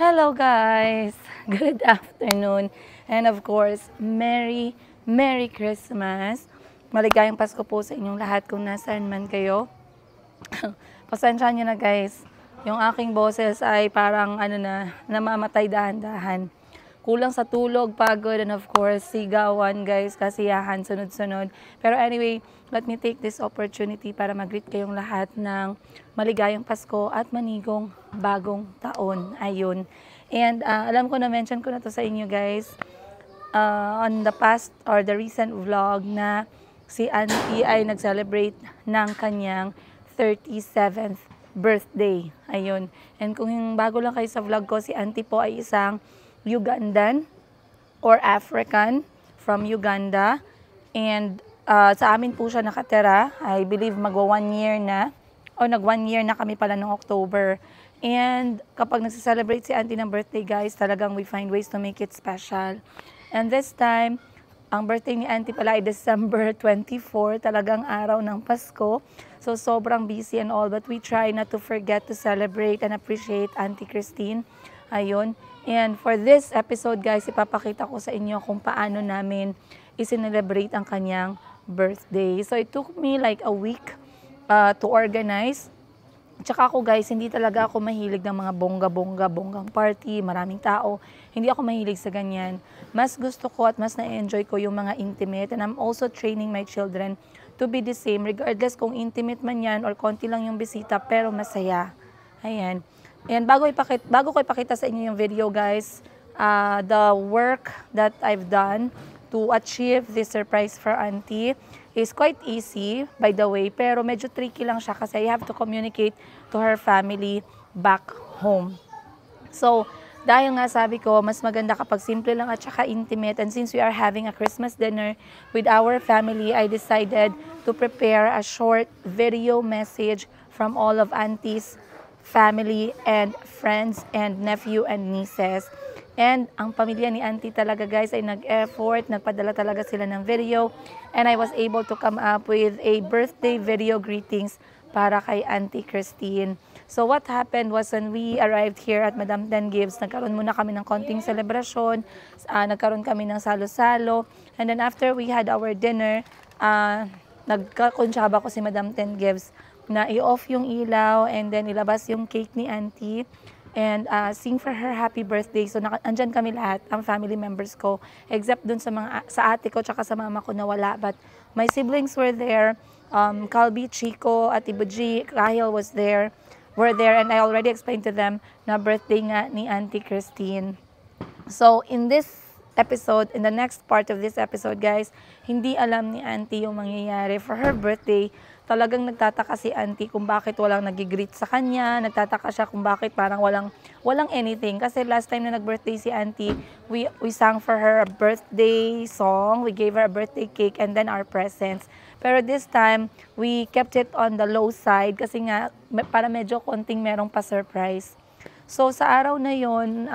Hello guys! Good afternoon. And of course, Merry Christmas! Maligayang Pasko po sa inyong lahat kung nasaan man kayo. Pasensya nyo na guys. Yung aking boses ay parang namamatay dahan-dahan. Kulang sa tulog, pagod, and of course, sigawan guys, kasiyahan, sunod-sunod. Pero anyway, let me take this opportunity para mag-greet kayong lahat ng maligayang Pasko at manigong bagong taon. Ayun. And alam ko na-mention ko na to sa inyo guys on the past or the recent vlog na si Auntie ay nag-celebrate ng kanyang 37th birthday. Ayun. And kung bago lang kayo sa vlog ko, si Auntie po ay isang Ugandan or African from Uganda. And sa amin po siya nakatira. I believe magwa 1 year na. O nag 1 year na kami pala noong October. And kapag nagsiselebrate si Auntie ng birthday guys, talagang we find ways to make it special. And this time, ang birthday ni Auntie pala ay December 24, talagang araw ng Pasko. So sobrang busy and all, but we try not to forget to celebrate and appreciate Auntie Christine. Ayun. And for this episode guys, ipapakita ko sa inyo kung paano namin isinelebrate ang kanyang birthday. So it took me like a week to organize. Tsaka ako guys, hindi talaga ako mahilig ng mga bonggang party, maraming tao. Hindi ako mahilig sa ganyan. Mas gusto ko at mas na-enjoy ko yung mga intimate. And I'm also training my children to be the same, regardless kung intimate man yan or konti lang yung bisita, pero masaya. Ayan. And bago ko ipakita sa inyo yung video guys, the work that I've done to achieve this surprise for Auntie is quite easy, by the way, pero medyo tricky lang siya kasi I have to communicate to her family back home. So, dahil nga sabi ko, mas maganda kapag simple lang at saka intimate, and since we are having a Christmas dinner with our family, I decided to prepare a short video message from all of Auntie's family and friends and nephew and nieces. And ang pamilya ni Auntie talaga guys ay nag-effort, nagpadala talaga sila ng video, and I was able to come up with a birthday video greetings para kay Auntie Christine. So what happened was when we arrived here at Madam Ten Gives, nagkaroon muna kami ng konting celebration, nagkaroon kami ng salo-salo, and then after we had our dinner, nagkakonsyaba ko si Madam Ten Gives na i-off yung ilaw and then ilabas yung cake ni Auntie and sing for her happy birthday. So andyan kami lahat, ang family members ko, except dun sa ate ko tsaka sa mama ko na wala. But my siblings were there, Calby, Chico, Ate Buji, Rahel were there, and I already explained to them na birthday nga ni Auntie Christine. So in this episode, in the next part of this episode guys, hindi alam ni Auntie yung mangyayari for her birthday. Talagang nagtataka si Auntie kung bakit walang nag-greet sa kanya, nagtataka siya kung bakit parang walang anything. Kasi last time na nag-birthday si Auntie, we sang for her a birthday song, we gave her a birthday cake, and then our presents. Pero this time, we kept it on the low side kasi nga para medyo konting merong pa-surprise. So sa araw na yon,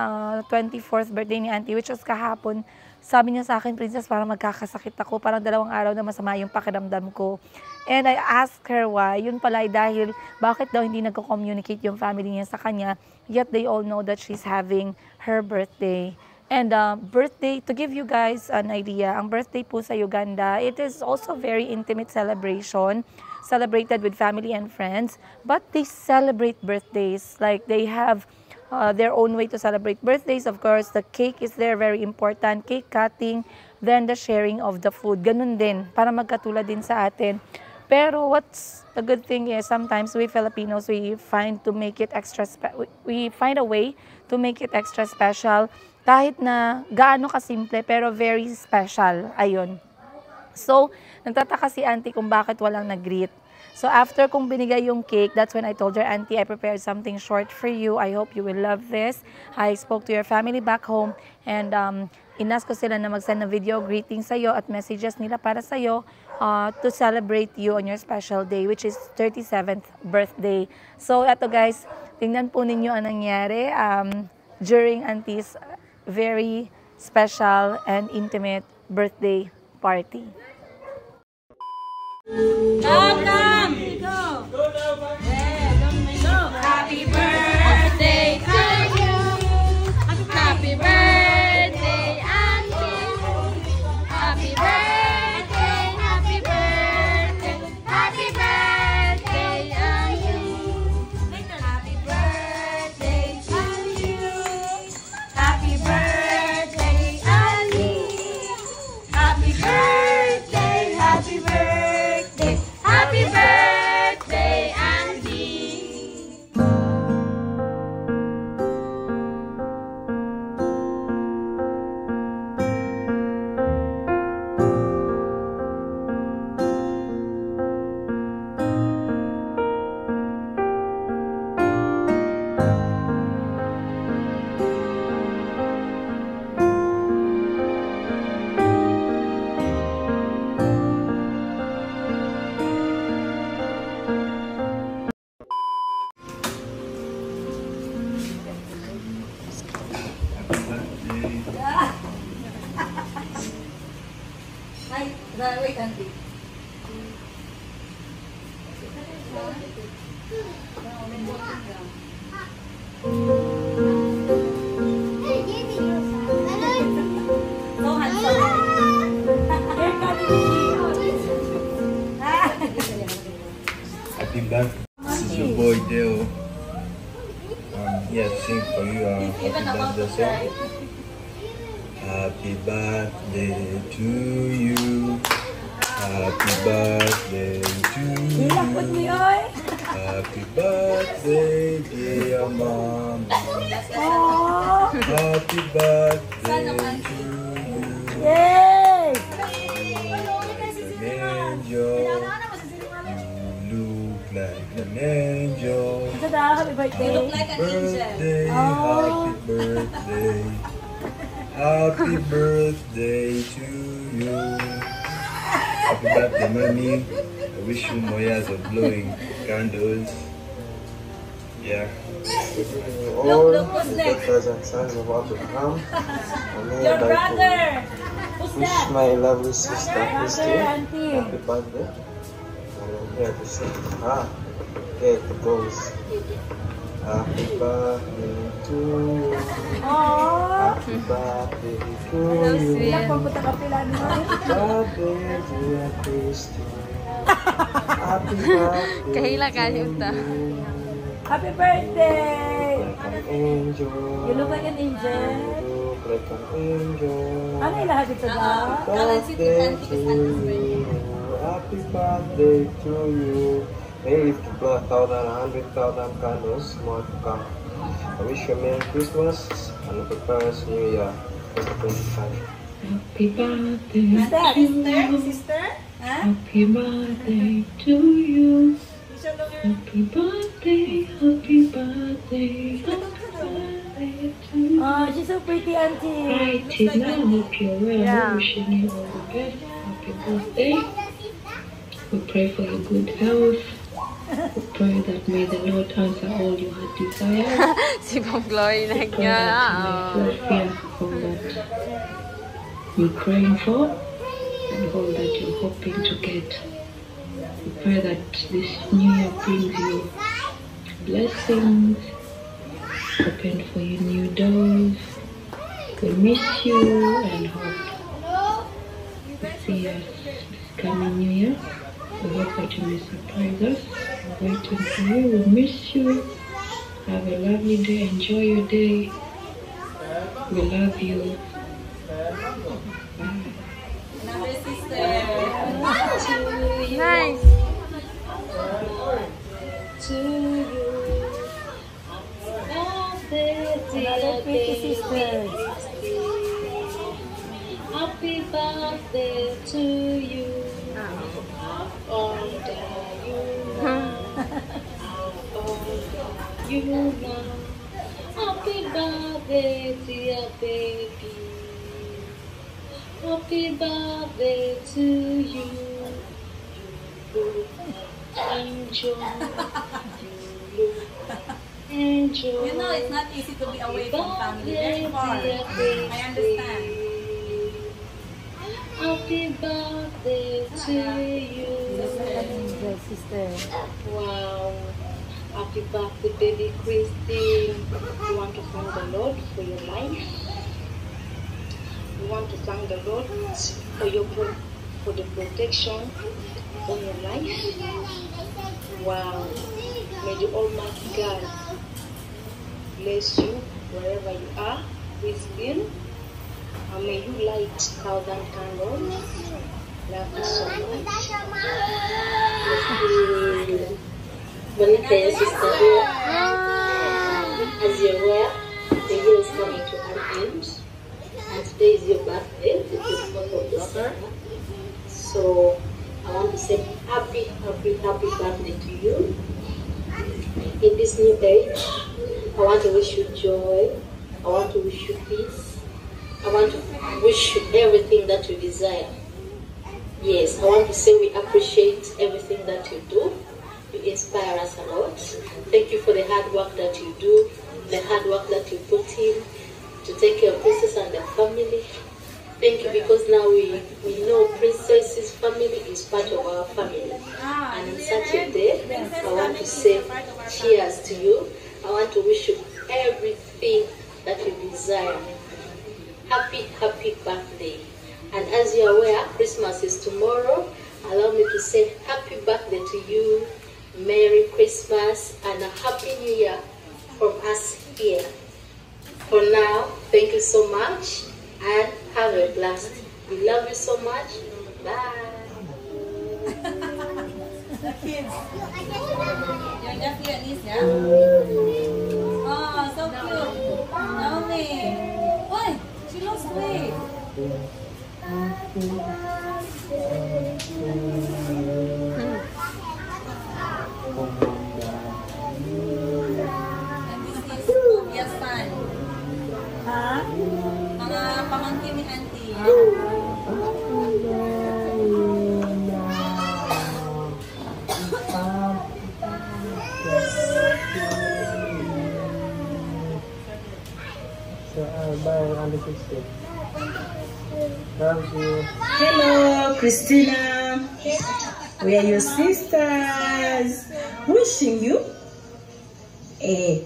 24th birthday ni Auntie, which was kahapon, sabi niya sa akin, Princess, parang magkakasakit ako, parang 2 araw na masama yung pakiramdam ko. And I asked her why. Yun pala ay dahil bakit daw hindi nagko-communicate yung family niya sa kanya, yet they all know that she's having her birthday. And birthday, to give you guys an idea, ang birthday po sa Uganda, it is also very intimate celebration, celebrated with family and friends, but they celebrate birthdays. Like they have their own way to celebrate birthdays. Of course, the cake is there, very important, cake cutting, then the sharing of the food. Ganun din, para magkatulad din sa atin. Pero what's the good thing is sometimes we Filipinos, we find a way to make it extra special kahit na gaano kasimple pero very special. Ayun. So, nagtataka si Auntie kung bakit walang nag-greet. So after kong binigay yung cake, that's when I told her, Auntie, I prepared something short for you. I hope you will love this. I spoke to your family back home and inask ko sila na mag-send na video greeting sa'yo at messages nila para sa'yo to celebrate you on your special day, which is 37th birthday. So eto guys, tingnan po ninyo ang nangyari during Auntie's very special and intimate birthday party. Come, come! Go! Happy birthday to you! Wait, auntie. So handsome. Happy birthday. This is your boy Dale. Here to sing for you happy birthday song. Happy birthday to you. Happy birthday to you. Happy birthday, dear mama. Happy birthday to you. Yay! Like an angel. You look like an angel. Happy birthday. Look like an angel. Happy birthday. Happy birthday to you. Happy birthday, mommy. I wish you more years of blowing candles. Yeah. Look, who's next? Daughters and sons of Abraham. Your brother. Who's Wish that? my lovely sister Christy Auntie. happy birthday. And I'm here to sing. Here it goes. Happy birthday to you. Happy birthday to you. Happy birthday, dear Christy. Happy birthday. Kahila kalimutan. to you. Happy birthday! Like an angel. You look like an angel. You look like an angel. Ano yung lahat dito ba? Birthday to you. Happy birthday to you. May live to blow 1,000, 100,000 candles, more to come. I wish you a Merry Christmas and a prosperous New Year 2025. Happy birthday Who's that? Sister? Huh? Happy birthday to you. Happy birthday, happy birthday, happy birthday to you. Oh, she's so pretty, auntie. Hi Tina, hope you're well. Yeah. Wishing you all the best. Happy birthday. We pray for your good health. We pray that may the Lord answer all your heart desires. Si Mom Glory We pray that you may fulfill all that you're praying for and all that you're hoping to get. We pray that this new year brings you blessings, open for you new doors. We miss you and hope to see us this coming new year. We hope that you may surprise us. We're waiting for you. We miss you. Have a lovely day. Enjoy your day. We love you. Another sister. Nice. Another pretty sister. Happy birthday to you. You now. Happy birthday, dear baby. Happy birthday to you. Angel. Angel. You know it's not easy to be away from family. Very far. I understand. Happy birthday to you. An angel, sister. Wow. Happy birthday, baby Christy. We want to thank the Lord for your life. We want to thank the Lord for the protection on your life. Wow. May the Almighty God bless you wherever you are with Him. And may you light 1,000 candles. Love you so much. Bonita, sister here. As you're aware, the year is coming to an end, and today is your birthday, the 24th of December. So I want to say happy birthday to you. In this new age, I want to wish you joy. I want to wish you peace. I want to wish you everything that you desire. Yes, I want to say we appreciate everything that you do. You inspire us a lot. Thank you for the hard work that you do, the hard work that you put in to take care of Princess and the family. Thank you, because now we know Princess's family is part of our family. And on such a day, I want to say cheers to you. I want to wish you everything that you desire. Happy birthday. And as you are aware, Christmas is tomorrow. Allow me to say happy birthday to you, Merry Christmas, and a Happy New Year from us here. For now, thank you so much and have a blast. We love you so much. Bye. Kids. Your nephew and niece, yeah? Oh, so cute. Naomi. Why? She lost weight. And this is Kuya's son. Ha? Mga pamangkin ni Auntie. Love you. Hello, Christina. We are your sisters. Wishing you a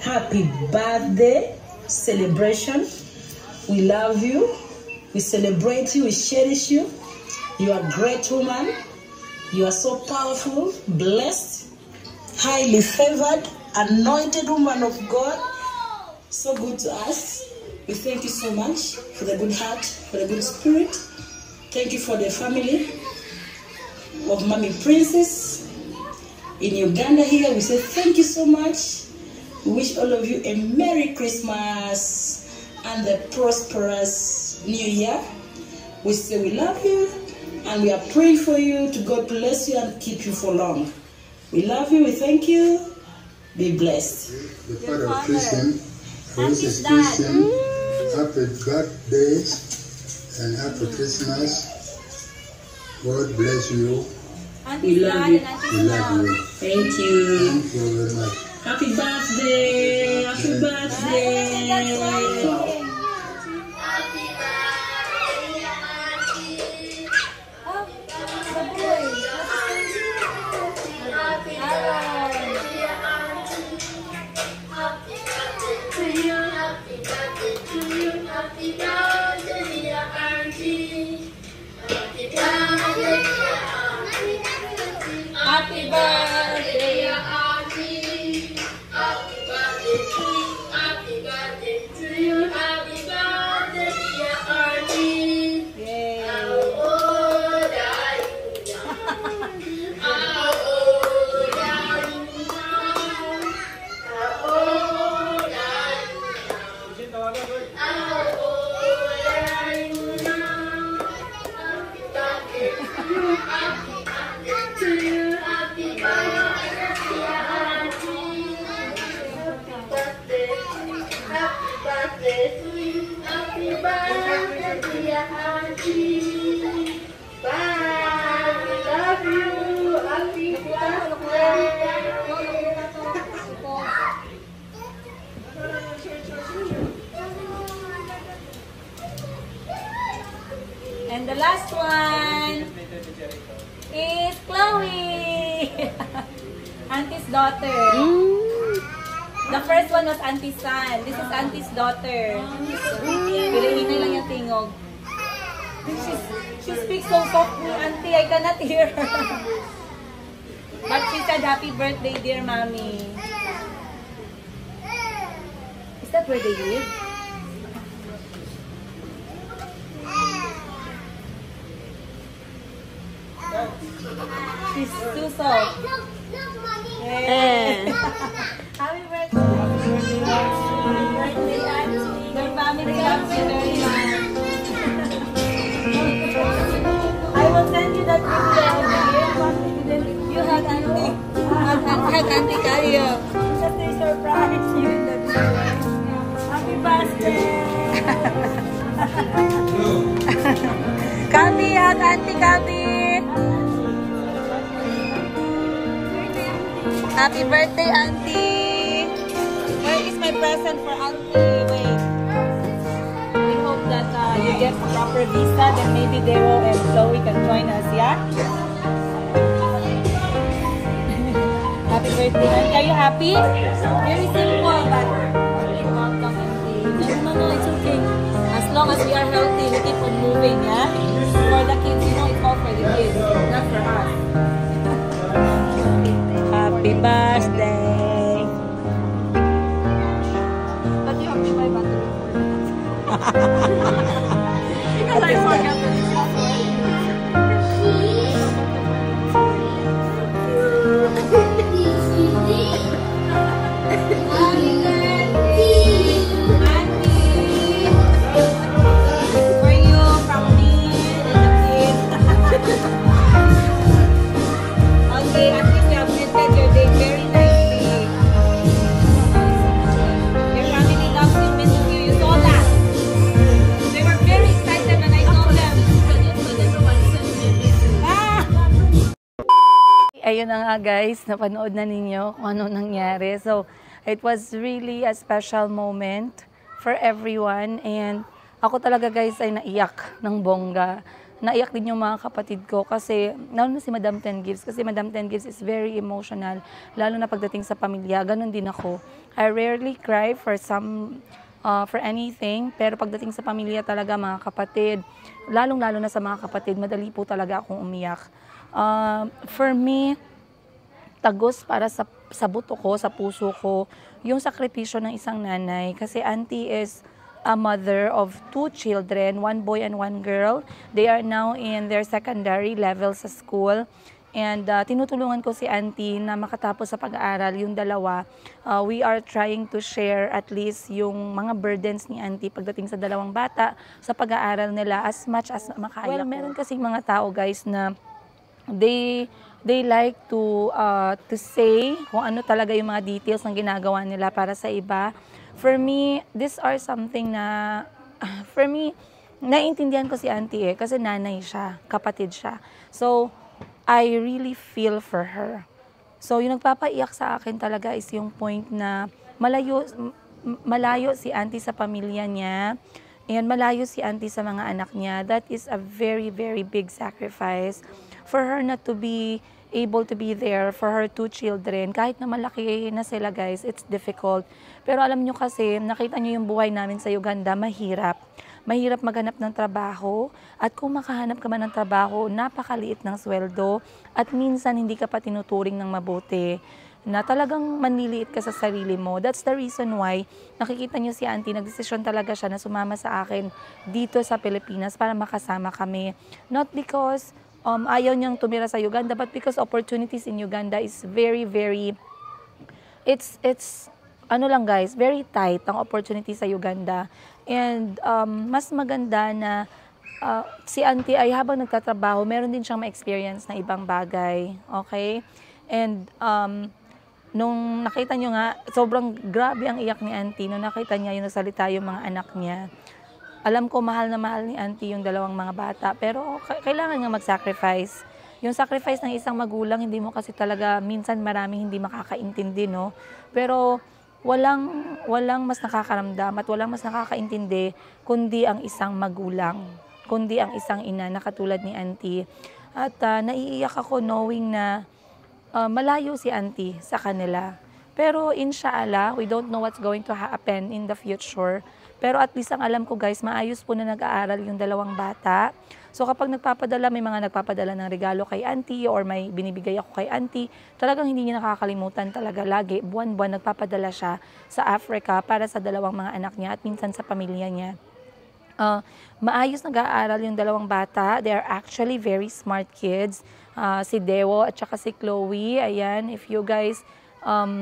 happy birthday celebration. We love you. We celebrate you. We cherish you. You are a great woman. You are so powerful, blessed, highly favored, anointed woman of God. So good to us. We thank you so much for the good heart, for the good spirit. Thank you for the family of Mommy Princess in Uganda here. We say thank you so much. We wish all of you a Merry Christmas and a prosperous New Year. We say we love you and we are praying for you to God bless you and keep you for long. We love you. We thank you. Be blessed. The father of Christian, Mrs. Christian, happy birthday and happy Christmas. God bless you. We love you. We love you. Thank you. Thank you very much. Happy birthday. Happy birthday. Happy birthday, Auntie. Happy birthday to you. Happy birthday to you. Happy birthday, dear Auntie. How old are you now? How old are you now? How old are you now? How old are you now? Happy birthday to you. Happy birthday to you. Happy birthday, dear Auntie. Happy birthday. Happy birthday to you. Happy birthday, dear Auntie. Bye. We love you. Happy birthday. And the last one is Chloe. Auntie's daughter. The first one was Auntie's son. This is Auntie's daughter. Pilihinay lang yung tingog. She speaks so softly, Auntie. I cannot hear her. But she said, happy birthday, dear mommy. Is that where they live? She's too soft. Hey. Happy birthday. Happy birthday, Auntie. Your family loves you very much. I will send you that picture every year. You hug Auntie. Hug Auntie Kayo. Just to surprise you in the video. Happy birthday. Kabi, hug Auntie Kabi. Happy birthday, Auntie! Where is my present for Auntie? Wait. We hope that you get proper visa, then maybe Deo and Chloe can join us, yeah? Happy birthday, Auntie. Are you happy? Very simple, but welcome, Auntie. No, it's okay. As long as we are healthy, we keep on moving, yeah? For the kids, you know, it's all for the kids, not for us. Happy birthday! But you have to buy battery for because I forgot the for you, from me, and the kids. Okay, at least you have printed your day very nicely. Your family loves you, misses you. You saw that. They were very excited when I told them. Ayun na nga guys, napanood na ninyo kung ano nangyari. So, it was really a special moment for everyone. And ako talaga guys ay naiyak ng bongga. Naiyak din yung mga kapatid ko kasi, lalo na si Madam Ten Gives, kasi Madam Ten Gives is very emotional, lalo na pagdating sa pamilya. Ganon din ako. I rarely cry for anything, pero pagdating sa pamilya talaga mga kapatid, lalong-lalo na sa mga kapatid, madali po talaga akong umiyak. For me, tagos para sa buto ko, sa puso ko, yung sakripisyo ng isang nanay. Kasi auntie is a mother of 2 children, 1 boy and 1 girl. They are now in their secondary level sa school. And tinutulungan ko si auntie na makatapos sa pag-aaral, yung dalawa. We are trying to share at least yung mga burdens ni auntie pagdating sa dalawang bata sa pag-aaral nila as much as makaya. Well, meron kasing mga tao guys na they like to say kung ano talaga yung mga details ng ginagawa nila para sa iba. For me, these are something na, for me, naiintindihan ko si auntie kasi nanay siya, kapatid siya. So, I really feel for her. So, yung nagpapaiyak sa akin talaga is yung point na malayo si auntie sa pamilya niya, and malayo si auntie sa mga anak niya. That is a very, very big sacrifice for her not to be able to be there for her 2 children. Kahit na malaki na sila guys, it's difficult. Pero alam nyo kasi, nakita nyo yung buhay namin sa Uganda, mahirap. Mahirap maghanap ng trabaho. At kung makahanap ka man ng trabaho, napakaliit ng sweldo. At minsan hindi ka pa tinuturing ng mabuti. Na talagang manliliit ka sa sarili mo. That's the reason why nakikita nyo si auntie, nagdesisyon talaga siya na sumama sa akin dito sa Pilipinas para makasama kami. Not because ayaw niyang tumira sa Uganda, but because opportunities in Uganda is very, very, it's ano lang guys, very tight ang opportunity sa Uganda. And mas maganda na si auntie ay habang nagtatrabaho, meron din siyang ma-experience na ibang bagay. Okay? And nung nakita nyo nga, sobrang grabe ang iyak ni auntie nung nakita niya yung nagsalita yung mga anak niya. Alam ko mahal na mahal ni auntie yung dalawang mga bata, pero kailangan nga mag-sacrifice. Yung sacrifice ng isang magulang, hindi mo kasi talaga, minsan maraming hindi makakaintindi, no? Pero walang mas nakakaramdam at walang mas nakakaintindi kundi ang isang magulang, kundi ang isang ina na katulad ni auntie. At naiiyak ako knowing na malayo si auntie sa kanila. Pero inshallah, we don't know what's going to happen in the future. Pero at least ang alam ko guys, maayos po na nag-aaral yung dalawang bata. So kapag nagpapadala, may mga nagpapadala ng regalo kay auntie or may binibigay ako kay auntie, talagang hindi niya nakakalimutan talaga lagi. Buwan-buwan nagpapadala siya sa Africa para sa dalawang mga anak niya at minsan sa pamilya niya. Maayos nag-aaral yung dalawang bata. They are actually very smart kids. Si Deo at saka si Chloe. Ayan, if you guys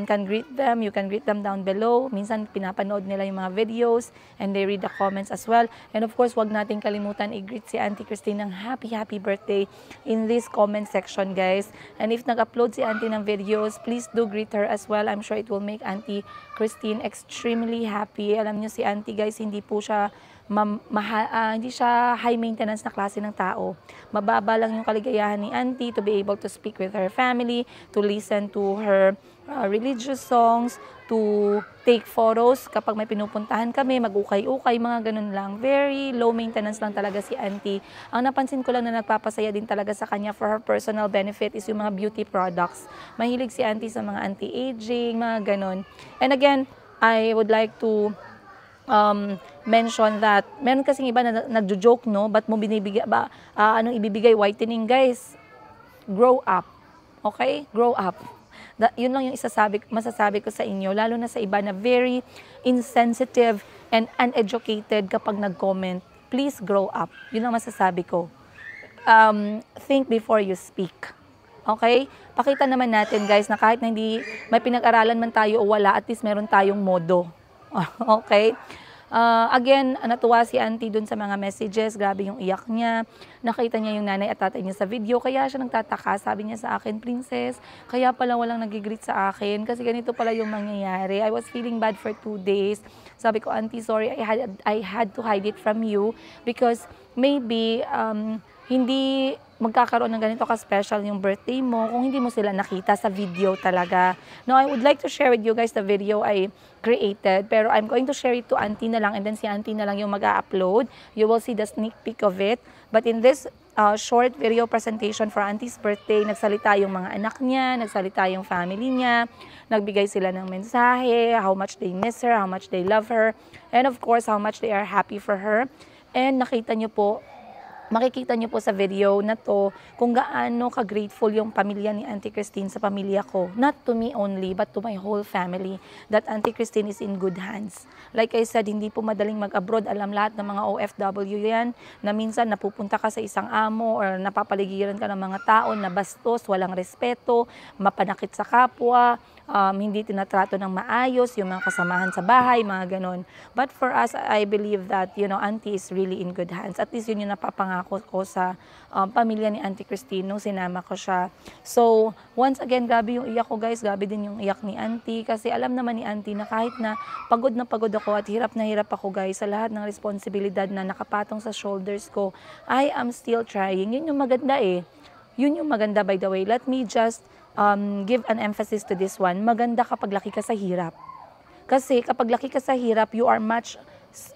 can greet them, you can greet them down below. Minsan pinapanood nila yung mga videos and they read the comments as well. And of course, wag nating kalimutan i-greet si Auntie Christine ng happy birthday in this comment section guys. And if nag-upload si Auntie ng videos, please do greet her as well. I'm sure it will make Auntie Christine extremely happy. Alam niyo si Auntie guys, hindi po siya hindi siya high maintenance na klase ng tao. Mababa lang yung kaligayahan ni auntie to be able to speak with her family, to listen to her religious songs, to take photos kapag may pinupuntahan kami, mag-ukay-ukay, mga ganun lang. Very low maintenance lang talaga si auntie. Ang napansin ko lang na nagpapasaya din talaga sa kanya for her personal benefit is yung mga beauty products. Mahilig si auntie sa mga anti-aging, mga ganun. And again, I would like to mention that meron kasing iba na nagjo-joke, no? Ba't mo binibigay, anong ibibigay? Whitening, guys. Grow up. Okay? Grow up. Yun lang yung masasabi ko sa inyo, lalo na sa iba na very insensitive and uneducated kapag nag-comment. Please grow up. Yun ang masasabi ko. Think before you speak. Okay? Pakita naman natin, guys, na kahit na hindi may pinag-aralan man tayo o wala, at least meron tayong modo. Okay? Again, natuwa si auntie dun sa mga messages. Grabe yung iyak niya. Nakita niya yung nanay at tatay niya sa video. Kaya siya nagtataka. Sabi niya sa akin, Princess, kaya pala walang nag-greet sa akin. Kasi ganito pala yung mangyayari. I was feeling bad for 2 days. Sabi ko, auntie, sorry, I had to hide it from you. Because maybe, hindi magkakaroon ng ganito ka-special yung birthday mo kung hindi mo sila nakita sa video talaga. No, I would like to share with you guys the video I created, pero I'm going to share it to auntie na lang, and then si auntie na lang yung mag-upload. You will see the sneak peek of it. But in this short video presentation for auntie's birthday, nagsalita yung mga anak niya, nagsalita yung family niya, nagbigay sila ng mensahe, how much they miss her, how much they love her, and of course, how much they are happy for her. And makikita niyo po sa video na to kung gaano ka-grateful yung pamilya ni Auntie Christine sa pamilya ko. Not to me only, but to my whole family. That Auntie Christine is in good hands. Like I said, hindi po madaling mag-abroad. Alam lahat ng mga OFW yan, na minsan napupunta ka sa isang amo or napapaligiran ka ng mga tao na bastos, walang respeto, mapanakit sa kapwa, hindi tinatrato ng maayos, yung mga kasamahan sa bahay, mga ganon. But for us, I believe that, Auntie is really in good hands. At least yun yung napapangako ko sa pamilya ni Auntie Christine nung sinama ko siya. So, once again, grabe yung iyak ko, guys. Grabe din yung iyak ni Auntie. Kasi alam naman ni Auntie na kahit na pagod ako at hirap na hirap ako, guys, sa lahat ng responsibilidad na nakapatong sa shoulders ko, I am still trying. Yun yung maganda eh. Yun yung maganda, by the way. Let me just give an emphasis to this one. Maganda kapag laki ka sa hirap. Kasi kapag laki ka sa hirap, you are much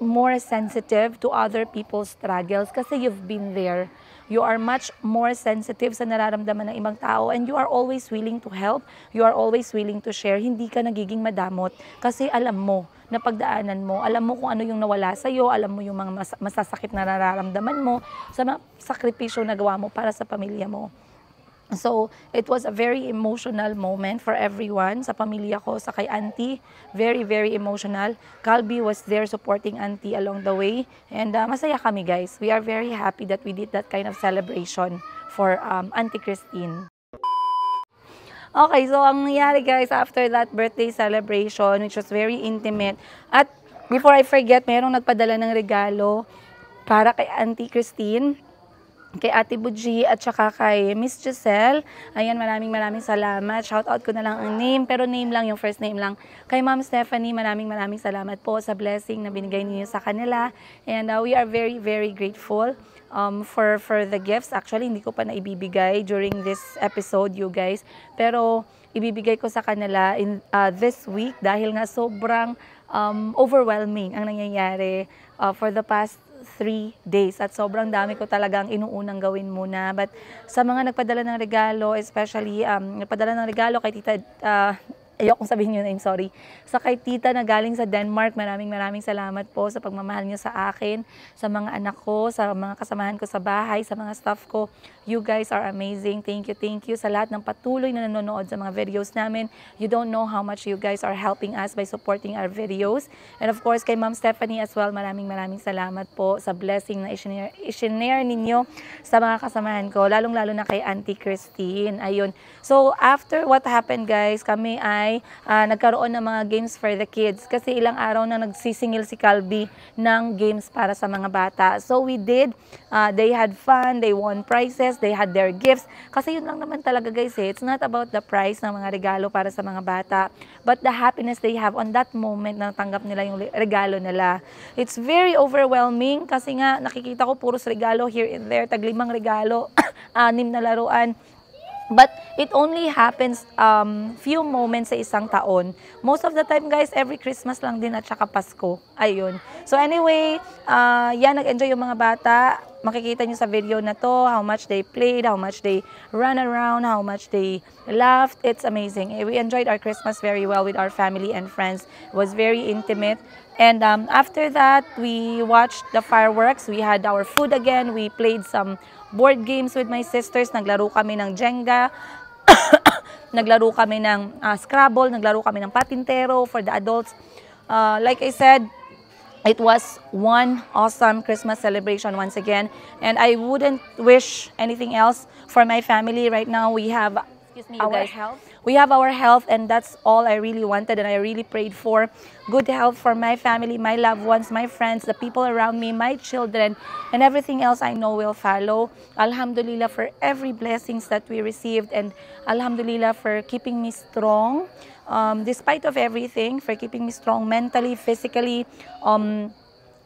more sensitive to other people's struggles kasi you've been there. You are much more sensitive sa nararamdaman ng ibang tao, and you are always willing to help. You are always willing to share. Hindi ka nagiging madamot kasi alam mo na pagdaanan mo, alam mo kung ano yung nawala sa'yo, alam mo yung mga masasakit na nararamdaman mo sa mga sakripisyo na gawa mo para sa pamilya mo. So, it was a very emotional moment for everyone, sa pamilya ko, sa kay Auntie. Very, very emotional. Calby was there supporting Auntie along the way. And masaya kami, guys. We are very happy that we did that kind of celebration for Auntie Christine. Okay, so ang nangyari, guys, after that birthday celebration, which was very intimate, at before I forget, mayroong nagpadala ng regalo para kay Auntie Christine, kay Ate Buji, at saka kay Miss Giselle. Ayan, maraming salamat. Shout out ko na lang ang name, pero name lang, yung first name lang. Kay Ma'am Stephanie, maraming salamat po sa blessing na binigay niyo sa kanila. And we are very, very grateful for the gifts. Actually, hindi ko pa naibibigay during this episode, you guys. Pero ibibigay ko sa kanila in this week dahil nga sobrang overwhelming ang nangyayari for the past 3 days at sobrang dami ko talagang inuunang gawin muna. But sa mga nagpadala ng regalo, especially nagpadala ng regalo kay Tita, ayokong sabihin yung name, sorry. Sa kay Tita na galing sa Denmark, maraming salamat po sa pagmamahal niyo sa akin, sa mga anak ko, sa mga kasamahan ko sa bahay, sa mga staff ko. You guys are amazing. Thank you sa lahat ng patuloy na nanonood sa mga videos namin. You don't know how much you guys are helping us by supporting our videos. And of course, kay Ma'am Stephanie as well, maraming salamat po sa blessing na i-share ninyo sa mga kasamahan ko, lalong-lalo na kay Auntie Christine. Ayun. So, after what happened, guys, kami ay nagkaroon ng mga games for the kids. Kasi ilang araw na nagsisingil si Calby ng games para sa mga bata. So, we did. They had fun. They won prizes. They had their gifts. Kasi yun lang naman talaga, guys, eh. It's not about the price ng mga regalo para sa mga bata, but the happiness they have on that moment na tanggap nila yung regalo nila. It's very overwhelming kasi nga nakikita ko puros regalo here and there, tag-5 regalo, 6 na laruan. But it only happens few moments sa isang taon. Most of the time, guys, every Christmas lang din at saka Pasko. Ayun. So anyway, yan, nag-enjoy yung mga bata. Makikita nyo sa video na to, how much they played, how much they ran around, how much they laughed. It's amazing. We enjoyed our Christmas very well with our family and friends. It was very intimate. And after that, we watched the fireworks. We had our food again. We played some board games with my sisters. Naglaro kami ng Jenga. Naglaro kami ng Scrabble. Naglaro kami ng Patintero for the adults. Like I said, it was one awesome Christmas celebration once again. And I wouldn't wish anything else for my family. Right now, we have our health. We have our health, and that's all I really wanted and I really prayed for. Good health for my family, my loved ones, my friends, the people around me, my children, and everything else I know will follow. Alhamdulillah for every blessings that we received, and Alhamdulillah for keeping me strong. Despite of everything, for keeping me strong mentally, physically,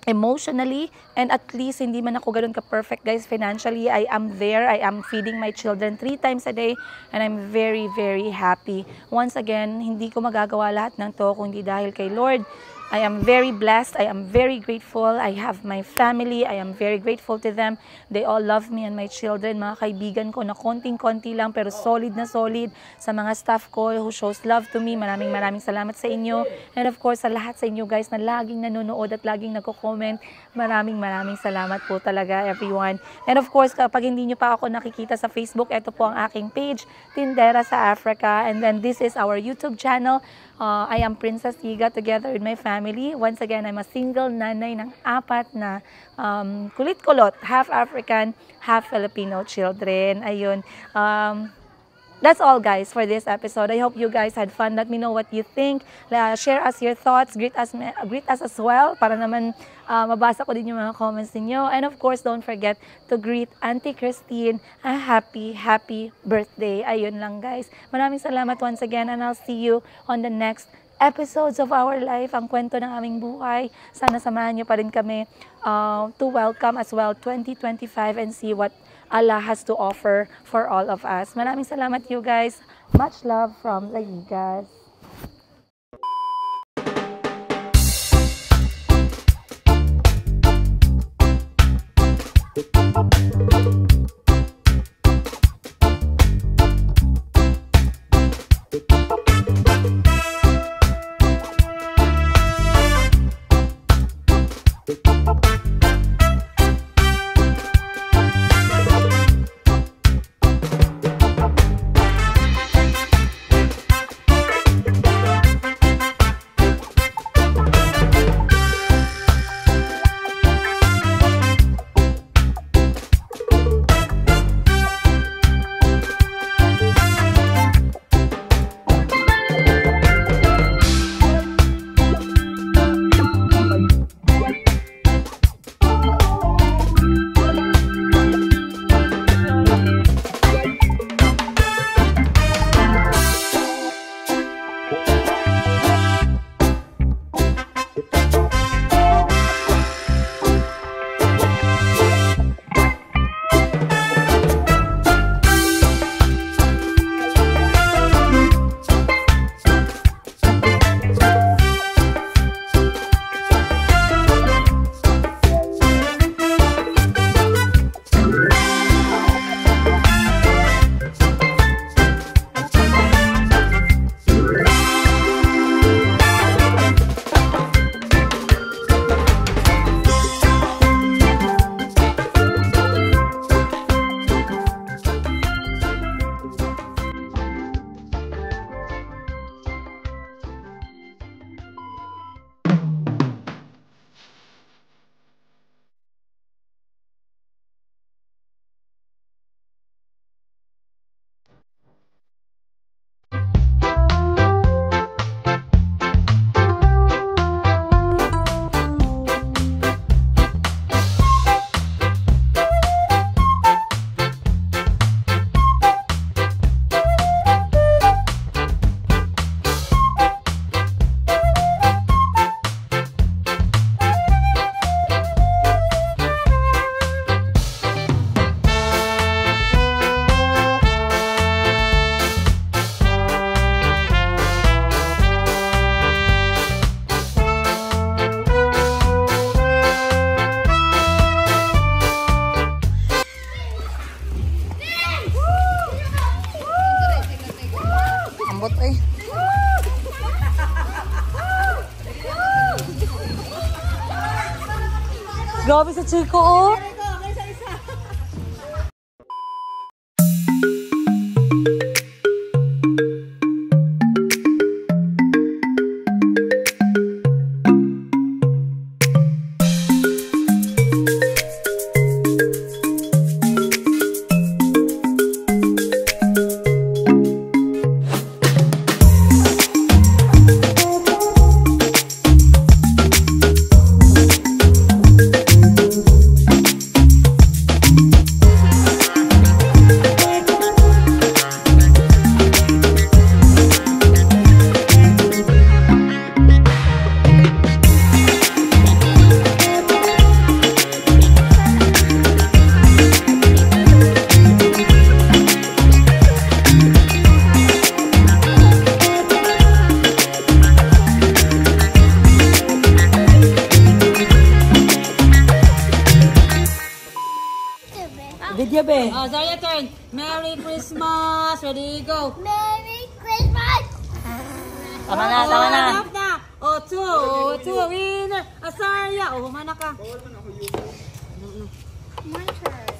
emotionally, and at least hindi man ako ganoon ka-perfect, guys. Financially, I am there. I am feeding my children 3 times a day, and I'm very, very happy. Once again, hindi ko magagawa lahat ng to kung hindi dahil kay Lord. I am very blessed. I am very grateful. I have my family. I am very grateful to them. They all love me and my children. Mga kaibigan ko na konting-konti lang pero solid na solid. Sa mga staff ko who shows love to me, maraming salamat sa inyo. And of course, sa lahat sa inyo guys na laging nanonood at laging nagko-comment, maraming salamat po talaga everyone. And of course, kapag hindi nyo pa ako nakikita sa Facebook, ito po ang aking page, Tindera sa Africa. And then this is our YouTube channel. I am Princess Higa together with my family. Once again, I'm a single nanay ng 4 na kulit-kulot, half African, half Filipino children. Ayun. That's all guys for this episode. I hope you guys had fun. Let me know what you think. Share us your thoughts. Greet us as well para naman mabasa ko din yung mga comments niyo. And of course, don't forget to greet Auntie Christine a happy birthday. Ayun lang guys. Maraming salamat once again, and I'll see you on the next episodes of our life, ang kwento ng aming buhay. Sana samahan niyo pa rin kami to welcome as well 2025 and see what Allah has to offer for all of us. Maraming salamat you guys. Much love from the Higas. Grabe sa Chico, oh. Video be. Oh, Zarya turn. Merry Christmas. Ready, go. Merry Christmas! Tama na, tama na. Oh, two, winner. Zarya. Oh, humana ka. My turn.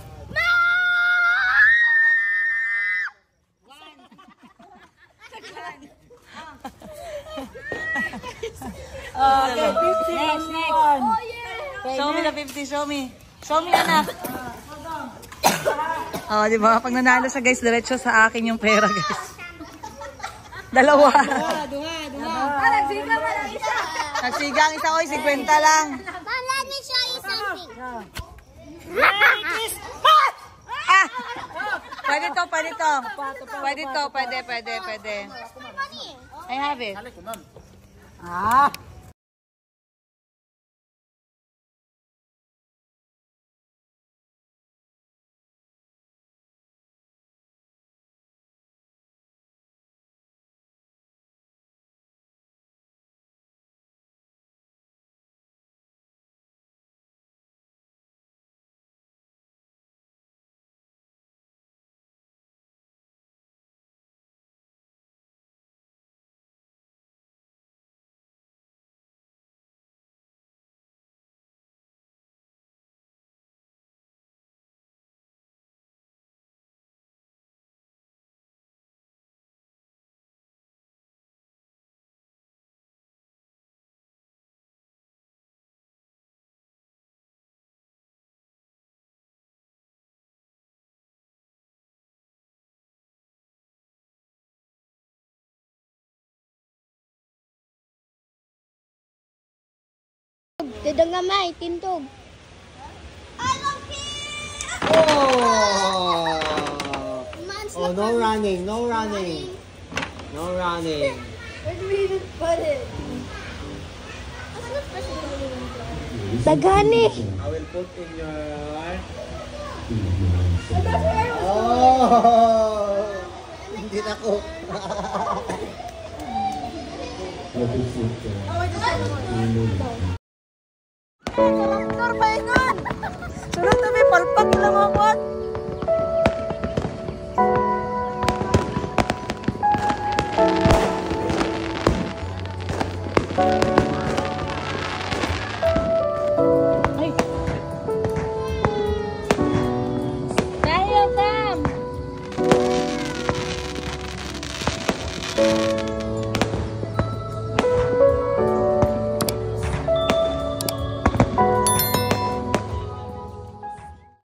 Okay, 50. Next. Oh, yeah! Show me the 50, show me. Show me, anak. Oh, di ba? Pag nanalo siya, guys, diretso sa akin yung pera, guys. Dalawa. Duha. Nagsiga pa lang isa. Nagsiga ang isa ko, 50 lang. Mom, let me show you something. Ah! Pwede to. Pwede. I have it. Ah! Dadangamay, tintog. Oh, no running. Where do we even put it? Dagani. I will put in your... Hindi na ko. Sunod na may palpak lang ako. Ay! Tayo, Tam!